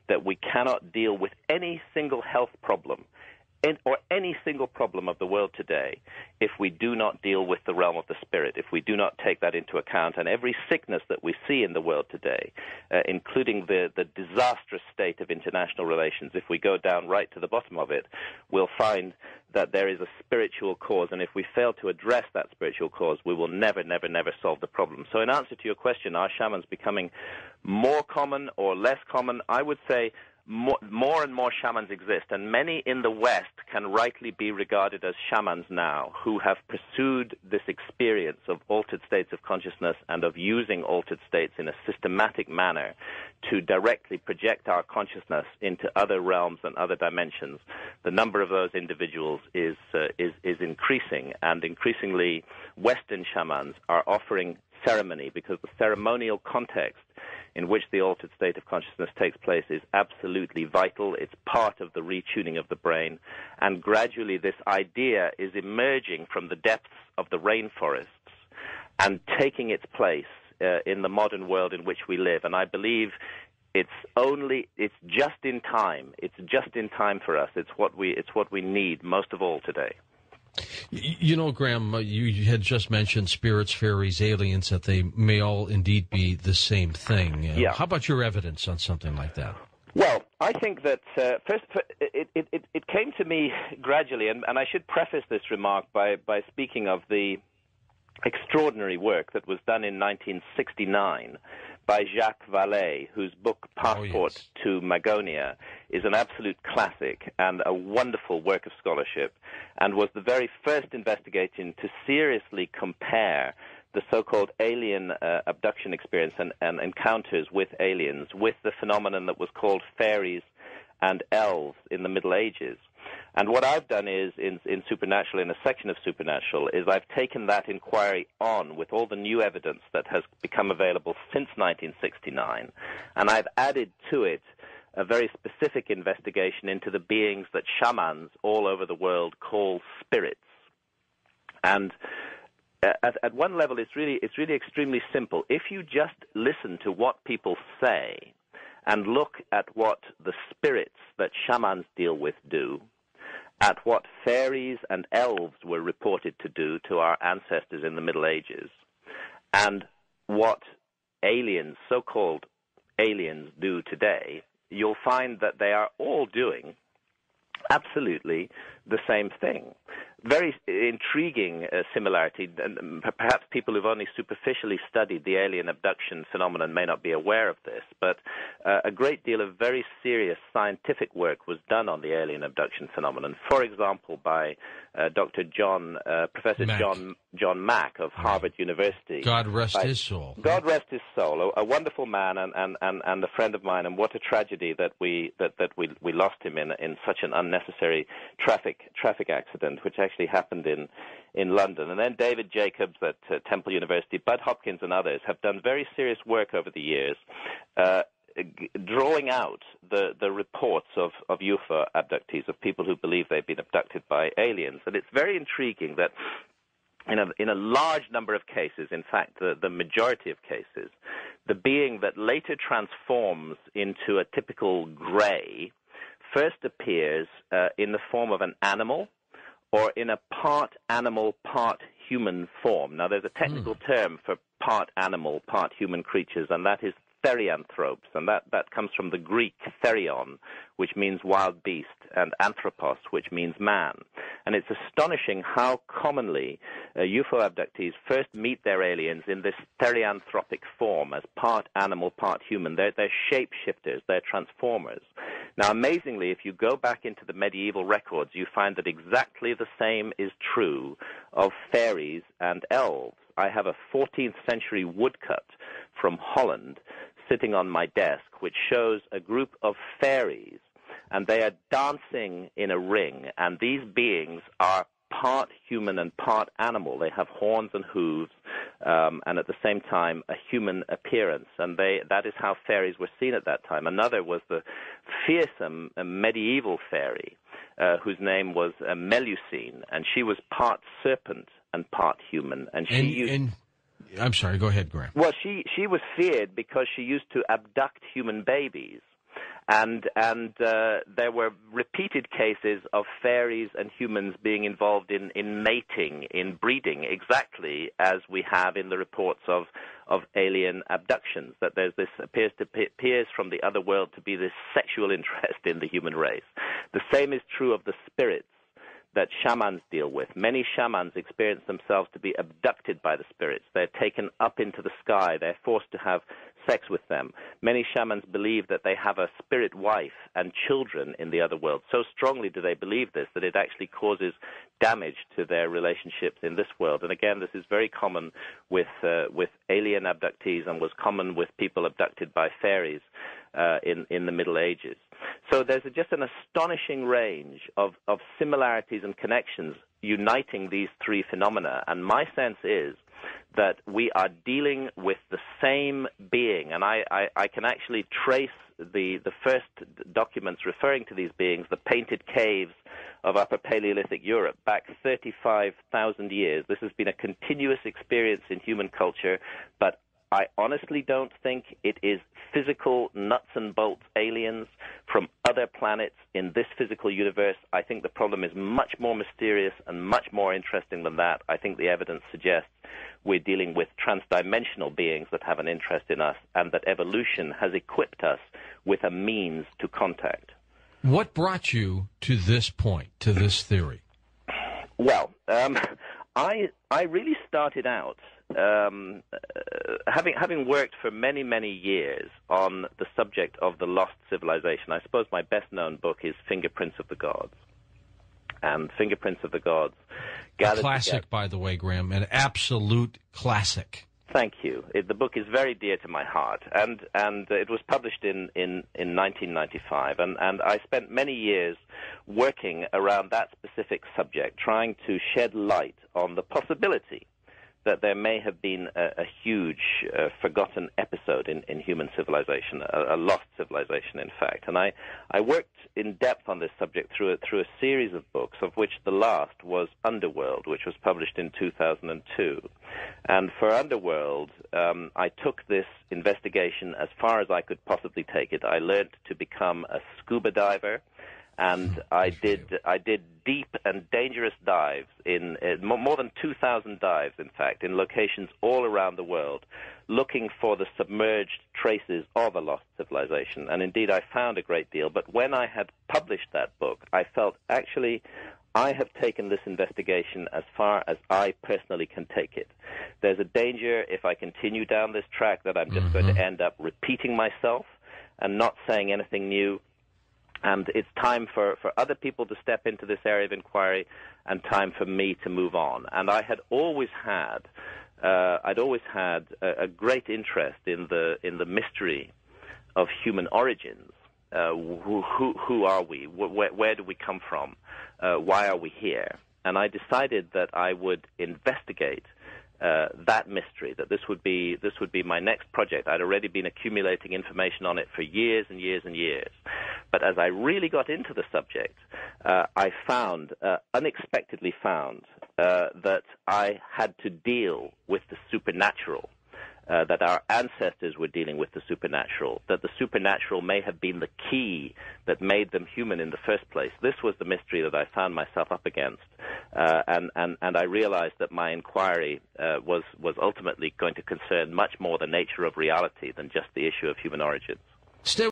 that we cannot deal with any single health problem or any single problem of the world today if we do not deal with the realm of the spirit, if we do not take that into account. And every sickness that we see in the world today, including the disastrous state of international relations, if we go down right to the bottom of it, we'll find that there is a spiritual cause. And if we fail to address that spiritual cause, we will never, never, never solve the problem. So in answer to your question, are shamans becoming more common or less common? I would say more and more shamans exist, and many in the West can rightly be regarded as shamans now, who have pursued this experience of altered states of consciousness and of using altered states in a systematic manner to directly project our consciousness into other realms and other dimensions. The number of those individuals is increasing, and increasingly Western shamans are offering ceremony, because the ceremonial context in which the altered state of consciousness takes place is absolutely vital. It's part of the retuning of the brain. And gradually this idea is emerging from the depths of the rainforests and taking its place in the modern world in which we live. And I believe it's just in time. It's just in time for us. It's what we need most of all today. You know, Graham, you had just mentioned spirits, fairies, aliens, that they may all indeed be the same thing. Yeah. How about your evidence on something like that? Well, I think that first it came to me gradually, and I should preface this remark by speaking of the extraordinary work that was done in 1969 by Jacques Vallée, whose book Passport to Magonia is an absolute classic and a wonderful work of scholarship, and was the very first investigation to seriously compare the so-called alien abduction experience and encounters with aliens with the phenomenon that was called fairies and elves in the Middle Ages. And what I've done is, in Supernatural, in a section of Supernatural, is I've taken that inquiry on with all the new evidence that has become available since 1969, and I've added to it a very specific investigation into the beings that shamans all over the world call spirits. And at one level, it's really extremely simple. If you just listen to what people say and look at what the spirits that shamans deal with do, at what fairies and elves were reported to do to our ancestors in the Middle Ages, and what aliens, so-called aliens, do today, you'll find that they are all doing absolutely the same thing. Very intriguing similarity. And perhaps people who've only superficially studied the alien abduction phenomenon may not be aware of this, but a great deal of very serious scientific work was done on the alien abduction phenomenon. For example, by Professor Mack. John Mack of Harvard University. God rest his soul. God rest his soul. A wonderful man and a friend of mine, and what a tragedy that we lost him in such an unnecessary traffic accident, which actually happened in London. And then David Jacobs at Temple University, Bud Hopkins and others have done very serious work over the years drawing out the reports of UFO abductees, of people who believe they've been abducted by aliens. And it's very intriguing that in a large number of cases, in fact, the majority of cases, the being that later transforms into a typical gray first appears in the form of an animal or in a part animal, part human form. Now, there's a technical term for part animal, part human creatures, and that is therianthropes, and that comes from the Greek therion, which means wild beast, and anthropos, which means man. And it's astonishing how commonly UFO abductees first meet their aliens in this therianthropic form as part animal, part human. They're shapeshifters, they're transformers. Now, amazingly, if you go back into the medieval records, you find that exactly the same is true of fairies and elves. I have a 14th century woodcut from Holland sitting on my desk, which shows a group of fairies, and they are dancing in a ring, and these beings are part human and part animal. They have horns and hooves, and at the same time a human appearance, and that is how fairies were seen at that time. Another was the fearsome medieval fairy, whose name was Melusine, and she was part serpent and part human, and she I'm sorry, go ahead, Graham. Well, she was feared because she used to abduct human babies. There were repeated cases of fairies and humans being involved in mating, in breeding, exactly as we have in the reports of alien abductions, that there's this appears from the other world to be this sexual interest in the human race. The same is true of the spirits that shamans deal with. Many shamans experience themselves to be abducted by the spirits. They're taken up into the sky. They're forced to have sex with them. Many shamans believe that they have a spirit wife and children in the other world. So strongly do they believe this that it actually causes damage to their relationships in this world. And again, this is very common with alien abductees and was common with people abducted by fairies in the Middle Ages. So there's just an astonishing range of similarities and connections uniting these three phenomena. And my sense is that we are dealing with the same being. And I can actually trace the first documents referring to these beings, the painted caves of Upper Paleolithic Europe, back 35,000 years. This has been a continuous experience in human culture, but I honestly don't think it is physical nuts and bolts aliens from other planets in this physical universe. I think the problem is much more mysterious and much more interesting than that. I think the evidence suggests we're dealing with transdimensional beings that have an interest in us, and that evolution has equipped us with a means to contact. What brought you to this point, to this theory? Well, I really started out having worked for many, many years on the subject of the lost civilization. I suppose my best-known book is Fingerprints of the Gods. And Fingerprints of the Gods gathered classic, together. By the way, Graham, an absolute classic. Thank you. The book is very dear to my heart, and it was published in 1995, and I spent many years working around that specific subject, trying to shed light on the possibility that there may have been a huge forgotten episode in human civilization, a lost civilization, in fact. And I worked in depth on this subject through a series of books, of which the last was Underworld, which was published in 2002. And for Underworld, I took this investigation as far as I could possibly take it. I learned to become a scuba diver, and I did deep and dangerous dives in more than 2,000 dives, in fact, in locations all around the world, looking for the submerged traces of a lost civilization. And indeed, I found a great deal. But when I had published that book, I felt actually I have taken this investigation as far as I personally can take it. There's a danger if I continue down this track that I'm just going to end up repeating myself and not saying anything new. And it's time for other people to step into this area of inquiry, and time for me to move on. And I had always had, a great interest in the mystery of human origins. Who are we? Where do we come from? Why are we here? And I decided that I would investigate that mystery, that this would be my next project. I'd already been accumulating information on it for years and years and years. But as I really got into the subject, I unexpectedly found, that I had to deal with the supernatural, that our ancestors were dealing with the supernatural, that the supernatural may have been the key that made them human in the first place. This was the mystery that I found myself up against, and I realized that my inquiry was ultimately going to concern much more the nature of reality than just the issue of human origins. Stay